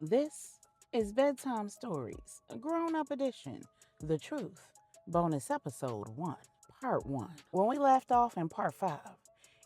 This is Bedtime Stories, a grown-up edition, The Truth, bonus episode 1, part 1. When we left off in part 5,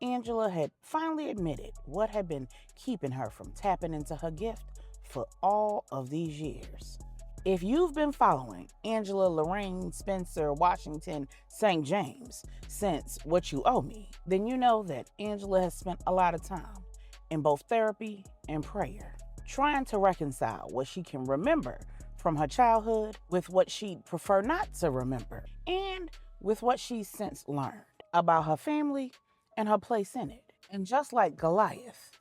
Angela had finally admitted what had been keeping her from tapping into her gift for all of these years. If you've been following Angela Lorraine Spencer Washington St. James since What You Owe Me, then you know that Angela has spent a lot of time in both therapy and prayer, trying to reconcile what she can remember from her childhood with what she'd prefer not to remember, and with what she's since learned about her family and her place in it. And just like Goliath,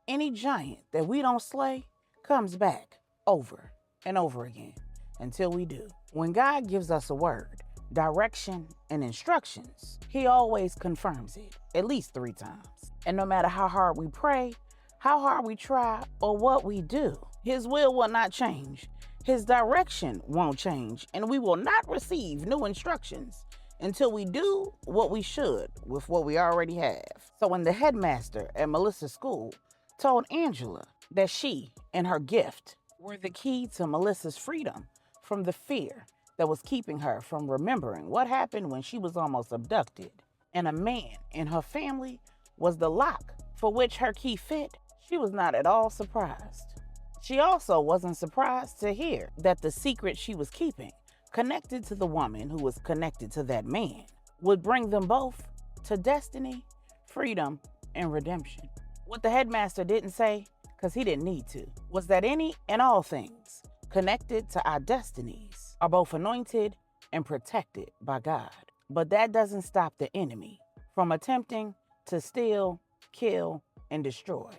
any giant that we don't slay comes back over and over again until we do. When God gives us a word, direction, and instructions, He always confirms it at least 3 times. And no matter how hard we pray, how hard we try, or what we do, His will not change. His direction won't change, and we will not receive new instructions until we do what we should with what we already have. So when the headmaster at Melissa's school told Angela that she and her gift were the key to Melissa's freedom from the fear that was keeping her from remembering what happened when she was almost abducted, and a man in her family was the lock for which her key fit, she was not at all surprised. She also wasn't surprised to hear that the secret she was keeping, connected to the woman who was connected to that man, would bring them both to destiny, freedom, and redemption. What the headmaster didn't say, because he didn't need to, was that any and all things connected to our destinies are both anointed and protected by God. But that doesn't stop the enemy from attempting to steal, kill, and destroy,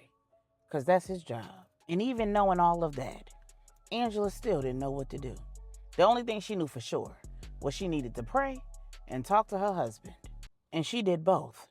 because that's his job. And even knowing all of that, Angela still didn't know what to do. The only thing she knew for sure was she needed to pray and talk to her husband. And she did both.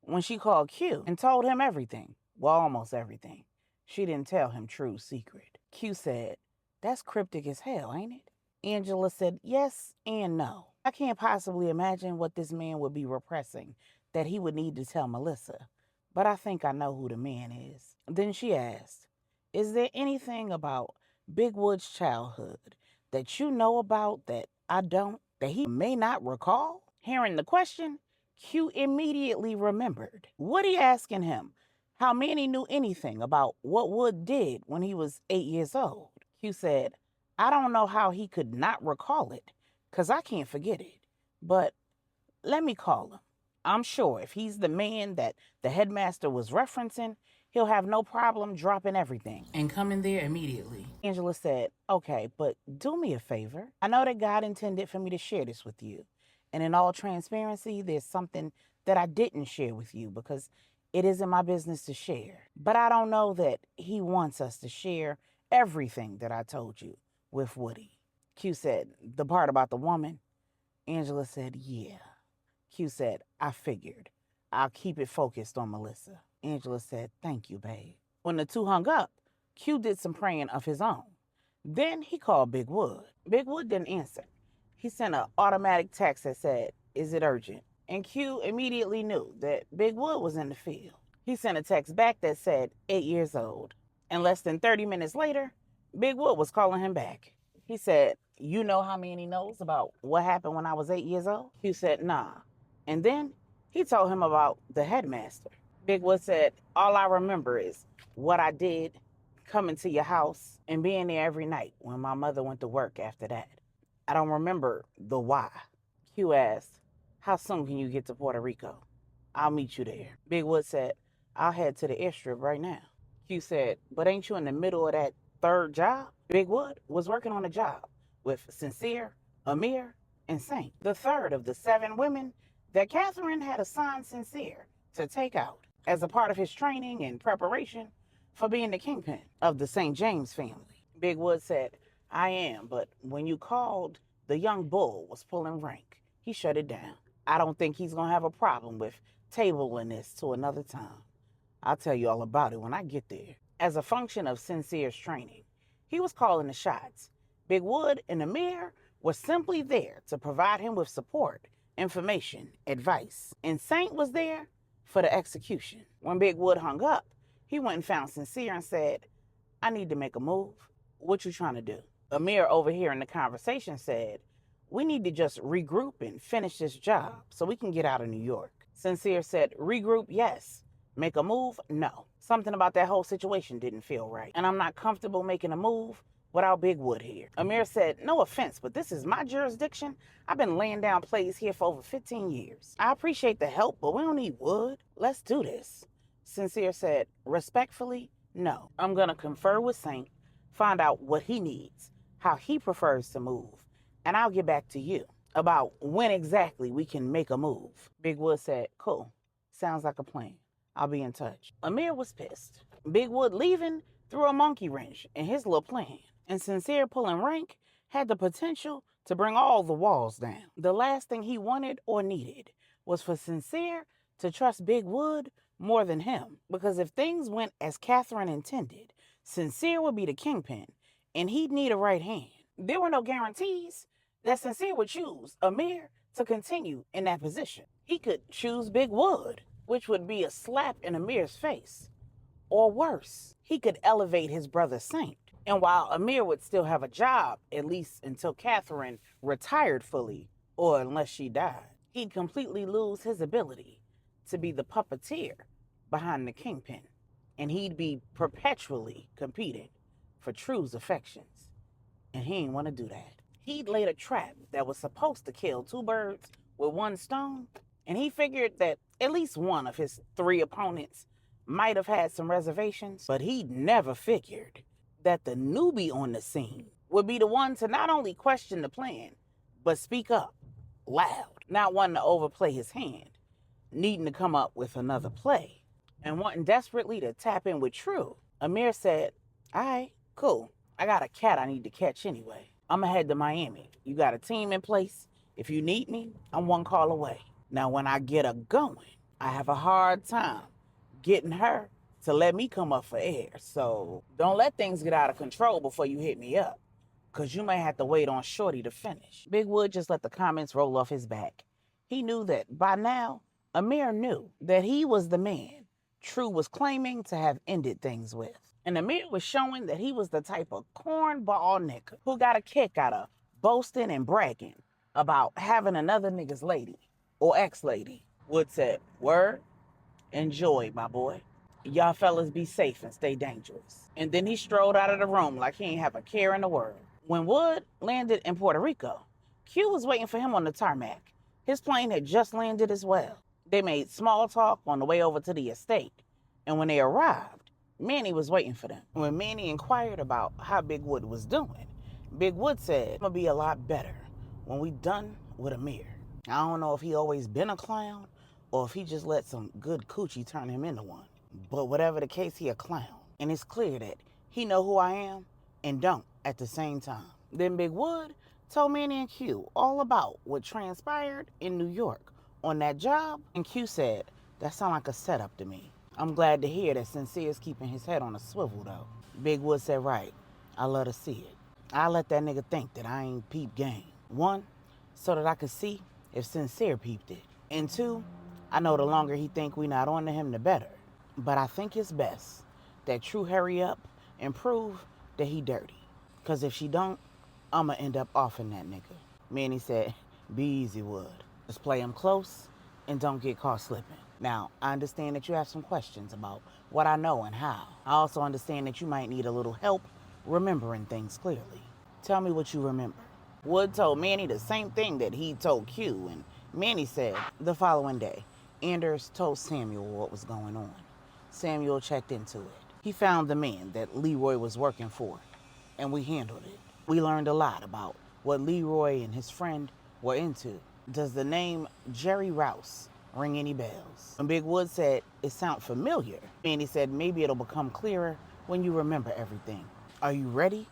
When she called Q and told him everything, well, almost everything, she didn't tell him True's secret. Q said, "That's cryptic as hell, ain't it?" Angela said, "Yes and no. I can't possibly imagine what this man would be repressing that he would need to tell Melissa, but I think I know who the man is." Then she asked, "Is there anything about Big Wood's childhood that you know about that I don't, that he may not recall?" Hearing the question, Q immediately remembered Woody asking him how Manny knew anything about what Wood did when he was 8 years old. Q said, "I don't know how he could not recall it, because I can't forget it. But let me call him. I'm sure if he's the man that the headmaster was referencing, he'll have no problem dropping everything and coming there immediately." Angela said, "Okay, but do me a favor. I know that God intended for me to share this with you. And in all transparency, there's something that I didn't share with you because it isn't my business to share. But I don't know that He wants us to share everything that I told you with Woody." Q said, "The part about the woman?" Angela said, "Yeah." Q said, "I figured. I'll keep it focused on Melissa." Angela said, "Thank you, babe." When the two hung up, Q did some praying of his own. Then he called Big Wood. Big Wood didn't answer. He sent an automatic text that said, "Is it urgent?" And Q immediately knew that Big Wood was in the field. He sent a text back that said, 8 years old. And less than 30 minutes later, Big Wood was calling him back. He said, "You know how many knows about what happened when I was 8 years old?" Q said, "Nah." And then he told him about the headmaster. Big Wood said, "All I remember is what I did, coming to your house and being there every night when my mother went to work after that. I don't remember the why." Q asked, "How soon can you get to Puerto Rico? I'll meet you there." Big Wood said, "I'll head to the airstrip right now." Q said, "But ain't you in the middle of that 3rd job?" Big Wood was working on a job with Sincere, Amir, and Saint, the 3rd of the 7 women that Catherine had assigned Sincere to take out as a part of his training and preparation for being the kingpin of the St. James family. Big Wood said, "I am, but when you called, the young bull was pulling rank. He shut it down. I don't think he's going to have a problem with tabling this to another time. I'll tell you all about it when I get there." As a function of Sincere's training, he was calling the shots. Big Wood and Amir were simply there to provide him with support, information, advice. And Saint was there for the execution. When Big Wood hung up, he went and found Sincere and said, "I need to make a move. what you trying to do? Amir, overhearing the conversation, said, we need to just regroup and finish this job so we can get out of New York. Sincere said, regroup, yes. Make a move? No. Something about that whole situation didn't feel right. And I'm not comfortable making a move without Big Wood here. Amir said, no offense, but this is my jurisdiction. I've been laying down plays here for over 15 years. I appreciate the help, but we don't need Wood. Let's do this. Sincere said, respectfully, no. I'm going to confer with Saint, find out what he needs, how he prefers to move, and I'll get back to you about when exactly we can make a move. Big Wood said, cool. Sounds like a plan. I'll be in touch. Amir was pissed. Big Wood leaving threw a monkey wrench in his little plan. And Sincere pulling rank had the potential to bring all the walls down. The last thing he wanted or needed was for Sincere to trust Big Wood more than him. Because if things went as Catherine intended, Sincere would be the kingpin, and he'd need a right hand. There were no guarantees that Sincere would choose Amir to continue in that position. He could choose Big Wood, which would be a slap in Amir's face. Or worse, he could elevate his brother Saint. And while Amir would still have a job, at least until Catherine retired fully, or unless she died, he'd completely lose his ability to be the puppeteer behind the kingpin. And he'd be perpetually competing for True's affections. And he didn't want to do that. He'd laid a trap that was supposed to kill two birds with one stone, and he figured that at least one of his three opponents might have had some reservations, but he'd never figured that the newbie on the scene would be the one to not only question the plan, but speak up loud, not wanting to overplay his hand, needing to come up with another play, and wanting desperately to tap in with True. Amir said, all right, cool. I got a cat I need to catch anyway. I'm going to head to Miami. You got a team in place? If you need me, I'm one call away. Now, when I get her going, I have a hard time getting her to let me come up for air. So don't let things get out of control before you hit me up, because you may have to wait on Shorty to finish. Big Wood just let the comments roll off his back. He knew that by now, Amir knew that he was the man True was claiming to have ended things with. And Amir was showing that he was the type of cornball nigga who got a kick out of boasting and bragging about having another nigga's lady or ex-lady. Wood said, word, enjoy, my boy. Y'all fellas be safe and stay dangerous. And then he strolled out of the room like he ain't have a care in the world. When Wood landed in Puerto Rico, Q was waiting for him on the tarmac. His plane had just landed as well. They made small talk on the way over to the estate. And when they arrived, Manny was waiting for them. When Manny inquired about how Big Wood was doing, Big Wood said, I'm gonna be a lot better when we done with Amir. I don't know if he always been a clown or if he just let some good coochie turn him into one. But whatever the case, he a clown. And it's clear that he know who I am and don't at the same time. Then Big Wood told Manny and Q all about what transpired in New York on that job. And Q said, that sound like a setup to me. I'm glad to hear that Sincere's keeping his head on a swivel though. Big Wood said, right, I love to see it. I let that nigga think that I ain't peep game. One, so that I could see if Sincere peeped it. And two, I know the longer he think we not on to him, the better. But I think it's best that True hurry up and prove that he dirty. Cause if she don't, I'ma end up offing that nigga. Manny said, be easy, Wood. Just play him close and don't get caught slipping. Now, I understand that you have some questions about what I know and how. I also understand that you might need a little help remembering things clearly. Tell me what you remember. Wood told Manny the same thing that he told Q, and Manny said the following day, Anders told Samuel what was going on. Samuel checked into it. He found the man that Leroy was working for, and we handled it. We learned a lot about what Leroy and his friend were into. Does the name Jerry Rouse ring any bells? When Big Wood said it sounded familiar, Manny said maybe it'll become clearer when you remember everything. Are you ready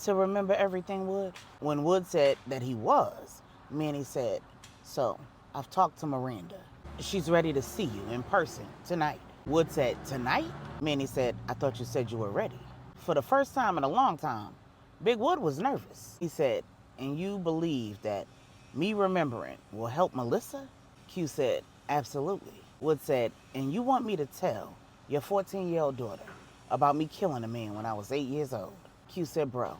to remember everything, Wood? When Wood said that he was, Manny said, so I've talked to Miranda. She's ready to see you in person tonight. Wood said, tonight? Manny said, I thought you said you were ready. For the first time in a long time, Big Wood was nervous. He said, and you believe that me remembering will help Melissa? Q said, absolutely. Wood said, and you want me to tell your 14-year-old daughter about me killing a man when I was 8 years old? Q said, bro,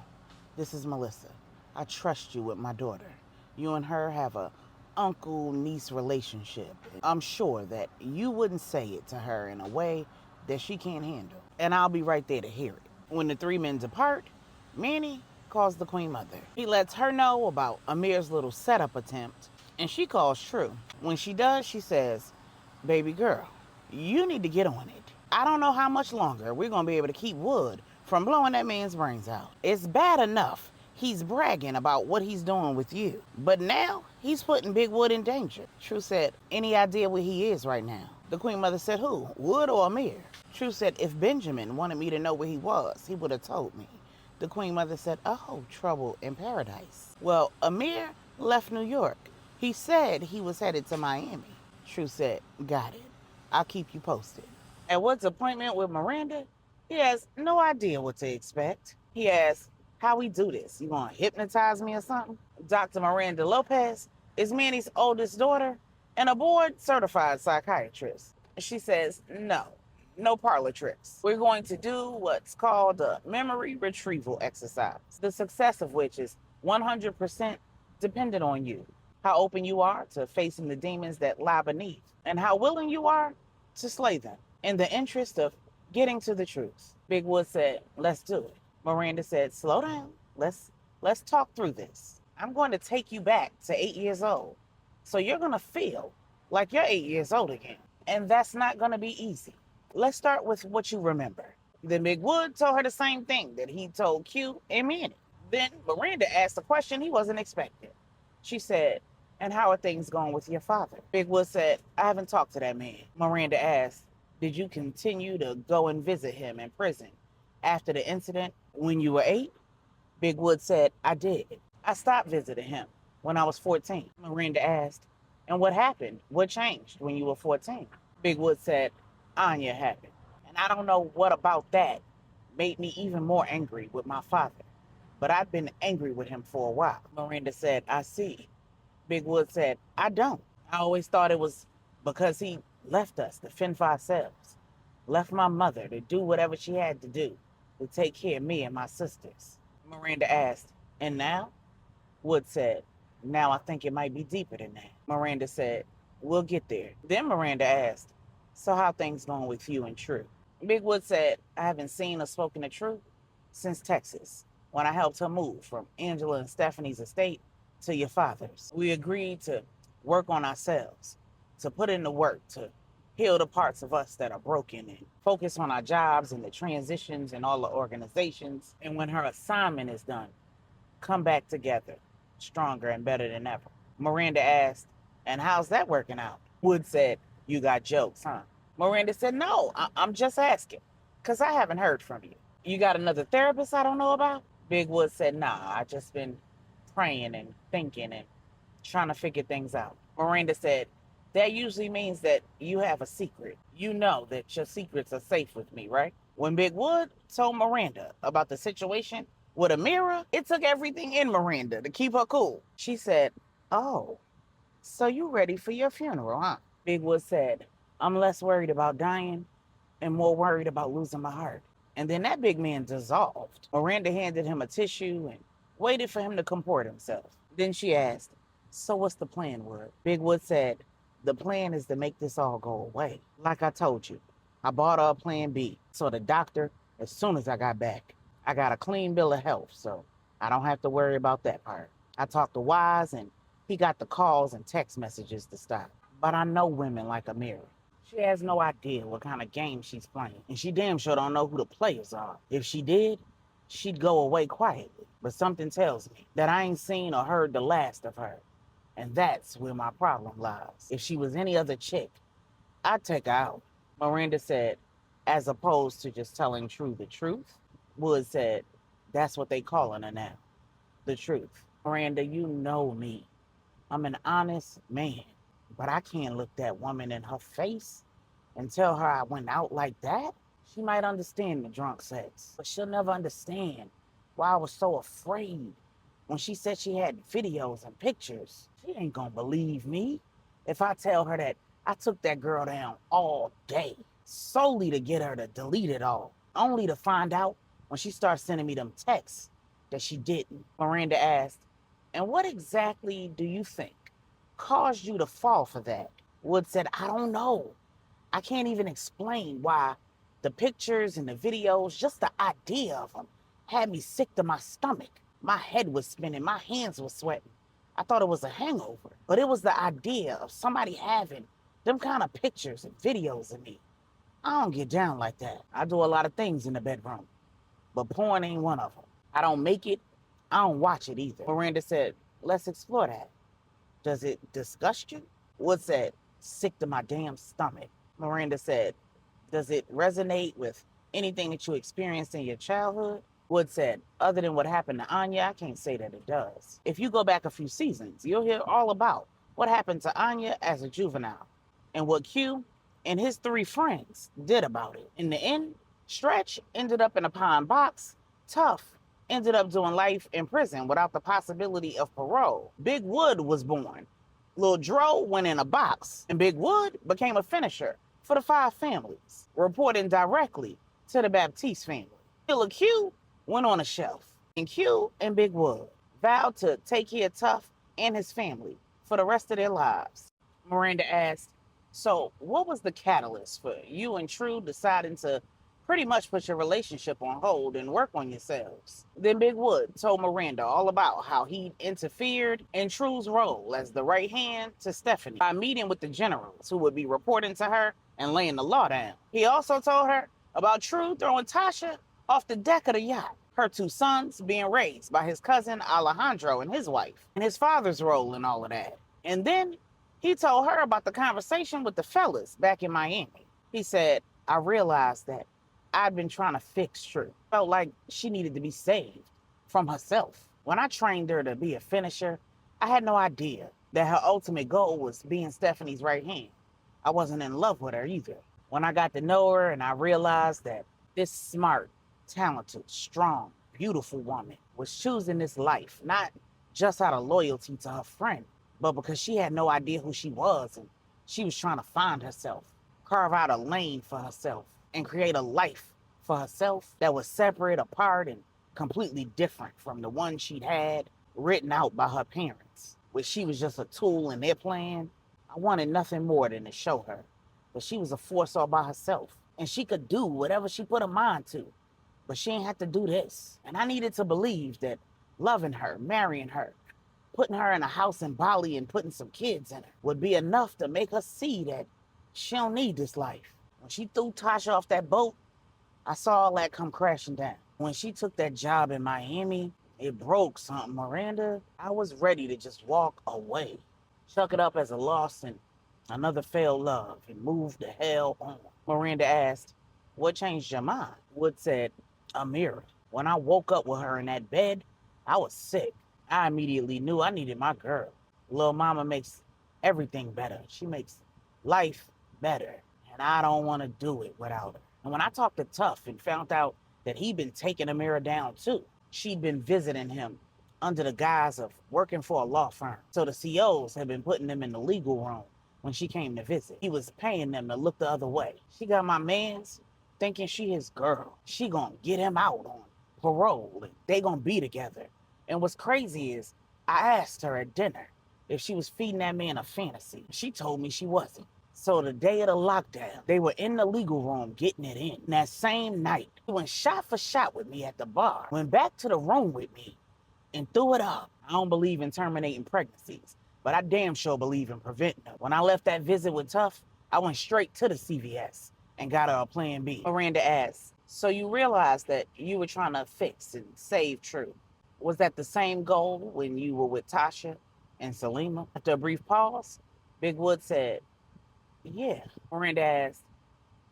this is Melissa. I trust you with my daughter. You and her have a uncle-niece relationship. I'm sure that you wouldn't say it to her in a way that she can't handle. And I'll be right there to hear it. When the three men depart, Manny calls the Queen Mother. He lets her know about Amir's little setup attempt, and she calls True. When she does, she says, baby girl, you need to get on it. I don't know how much longer we're going to be able to keep Wood from blowing that man's brains out. It's bad enough he's bragging about what he's doing with you, but now he's putting Big Wood in danger. True said, any idea where he is right now? The Queen Mother said, who? Wood or Amir? True said, if Benjamin wanted me to know where he was, he would have told me. The Queen Mother said, oh, trouble in paradise. Well, Amir left New York. He said he was headed to Miami. True said, got it. I'll keep you posted. At Wood's appointment with Miranda, he has no idea what to expect. He asks, how we do this? You gonna hypnotize me or something? Dr. Miranda Lopez is Manny's oldest daughter and a board-certified psychiatrist. She says, no parlor tricks. We're going to do what's called a memory retrieval exercise, the success of which is 100% dependent on you. How open you are to facing the demons that lie beneath, and how willing you are to slay them in the interest of getting to the truth. Big Wood said, let's do it. Miranda said, slow down. Let's talk through this. I'm going to take you back to 8 years old. So you're going to feel like you're 8 years old again. And that's not going to be easy. Let's start with what you remember. Then Big Wood told her the same thing that he told Q and Manny. Then Miranda asked a question he wasn't expecting. She said, and how are things going with your father? Big Wood said, I haven't talked to that man. Miranda asked, did you continue to go and visit him in prison after the incident when you were 8? Big Wood said, I did. I stopped visiting him when I was 14. Miranda asked, and what happened? What changed when you were 14? Big Wood said, Anya happened. And I don't know what about that made me even more angry with my father. But I've been angry with him for a while. Miranda said, I see. Big Wood said, I don't. I always thought it was because he left us to fend for ourselves. Left my mother to do whatever she had to do to take care of me and my sisters. Miranda asked, and now? Wood said, now I think it might be deeper than that. Miranda said, we'll get there. Then Miranda asked, so how things going with you and True? Big Wood said, I haven't seen or spoken to True since Texas, when I helped her move from Angela and Stephanie's estate to your father's. We agreed to work on ourselves, to put in the work, to heal the parts of us that are broken and focus on our jobs and the transitions and all the organizations. And when her assignment is done, come back together, stronger and better than ever. Miranda asked, and how's that working out? Wood said, you got jokes, huh? Miranda said, no, I'm just asking, because I haven't heard from you. You got another therapist I don't know about? Big Wood said, nah, I just been praying and thinking and trying to figure things out. Miranda said, that usually means that you have a secret. You know that your secrets are safe with me, right? When Big Wood told Miranda about the situation with Amira, it took everything in Miranda to keep her cool. She said, oh, so you ready for your funeral, huh? Big Wood said, I'm less worried about dying and more worried about losing my heart. And then that big man dissolved. Miranda handed him a tissue and waited for him to comport himself. Then she asked, so what's the plan, Wood? Big Wood said, the plan is to make this all go away. Like I told you, I bought her a plan B. So the doctor, as soon as I got back, I got a clean bill of health, so I don't have to worry about that part. I talked to Wise, and he got the calls and text messages to stop. But I know women like Amira. She has no idea what kind of game she's playing, and she damn sure don't know who the players are. If she did, she'd go away quietly. But something tells me that I ain't seen or heard the last of her. And that's where my problem lies. If she was any other chick, I'd take her out. Miranda said, as opposed to just telling True the truth. Wood said, that's what they calling her now. The truth. Miranda, you know me. I'm an honest man. But I can't look that woman in her face and tell her I went out like that. She might understand the drunk sex, but she'll never understand why I was so afraid when she said she had videos and pictures. She ain't gonna believe me if I tell her that I took that girl down all day solely to get her to delete it all, only to find out when she started sending me them texts that she didn't. Miranda asked, and what exactly do you think caused you to fall for that? Wood said, I don't know. I can't even explain why the pictures and the videos, just the idea of them, had me sick to my stomach. My head was spinning, my hands were sweating. I thought it was a hangover, but it was the idea of somebody having them kind of pictures and videos of me. I don't get down like that. I do a lot of things in the bedroom, but porn ain't one of them. I don't make it. I don't watch it either. Miranda said, let's explore that. Does it disgust you? Wood said, sick to my damn stomach. Miranda said, does it resonate with anything that you experienced in your childhood? Wood said, other than what happened to Anya, I can't say that it does. If you go back a few seasons, you'll hear all about what happened to Anya as a juvenile and what Q and his 3 friends did about it. In the end, Stretch ended up in a pine box. Tough ended up doing life in prison without the possibility of parole. Big Wood was born. Lil Dro went in a box, and Big Wood became a finisher for the 5 families, reporting directly to the Baptiste family. Killer Q went on a shelf, and Q and Big Wood vowed to take care of Tough and his family for the rest of their lives. Miranda asked, so what was the catalyst for you and True deciding to pretty much put your relationship on hold and work on yourselves? Then Big Wood told Miranda all about how he interfered in True's role as the right hand to Stephanie by meeting with the generals who would be reporting to her and laying the law down. He also told her about True throwing Tasha off the deck of the yacht, her 2 sons being raised by his cousin Alejandro and his wife, and his father's role in all of that. And then he told her about the conversation with the fellas back in Miami. He said, I realized that I'd been trying to fix True. Felt like she needed to be saved from herself. When I trained her to be a finisher, I had no idea that her ultimate goal was being Stephanie's right hand. I wasn't in love with her either. When I got to know her and I realized that this smart, talented, strong, beautiful woman was choosing this life, not just out of loyalty to her friend, but because she had no idea who she was and she was trying to find herself, carve out a lane for herself, and create a life for herself that was separate, apart, and completely different from the one she'd had written out by her parents, where she was just a tool in their plan. I wanted nothing more than to show her that she was a force all by herself, and she could do whatever she put her mind to, but she ain't had to do this. And I needed to believe that loving her, marrying her, putting her in a house in Bali and putting some kids in her would be enough to make her see that she don't need this life. When she threw Tasha off that boat, I saw all that come crashing down. When she took that job in Miami, it broke something, Miranda. I was ready to just walk away, chuck it up as a loss and another failed love, and move the hell on. Miranda asked, what changed your mind? Wood said, a mirror. When I woke up with her in that bed, I was sick. I immediately knew I needed my girl. Lil' mama makes everything better. She makes life better. And I don't want to do it without her. And when I talked to Tough and found out that he'd been taking Amira down too, she'd been visiting him under the guise of working for a law firm. So the COs had been putting them in the legal room when she came to visit. He was paying them to look the other way. She got my mans thinking she his girl. She gonna get him out on parole and they gonna be together. And what's crazy is I asked her at dinner if she was feeding that man a fantasy. She told me she wasn't. So the day of the lockdown, they were in the legal room getting it in. And that same night, he went shot for shot with me at the bar, went back to the room with me and threw it up. I don't believe in terminating pregnancies, but I damn sure believe in preventing them. When I left that visit with Tough, I went straight to the CVS and got her a plan B. Miranda asked, so you realized that you were trying to fix and save True. Was that the same goal when you were with Tasha and Salema? After a brief pause, Big Wood said, yeah. Miranda asked,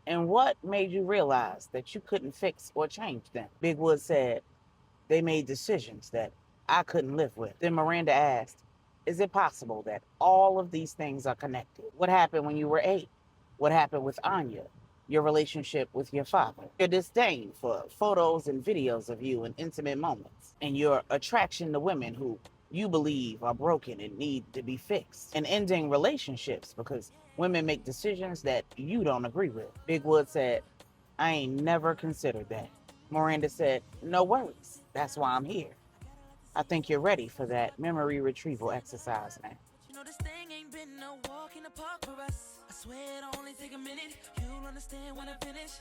and what made you realize that you couldn't fix or change them? Big Wood said, they made decisions that I couldn't live with. Then Miranda asked, is it possible that all of these things are connected? What happened when you were 8? What happened with Anya? Your relationship with your father? Your disdain for photos and videos of you in intimate moments? And your attraction to women who you believe are broken and need to be fixed? And ending relationships because women make decisions that you don't agree with? Big Wood said, I ain't never considered that. Miranda said, "No worries. That's why I'm here. I think you're ready for that memory retrieval exercise now." This thing ain't been no walk in the park for us. I swear it'll only take a minute. You'll understand when I finish.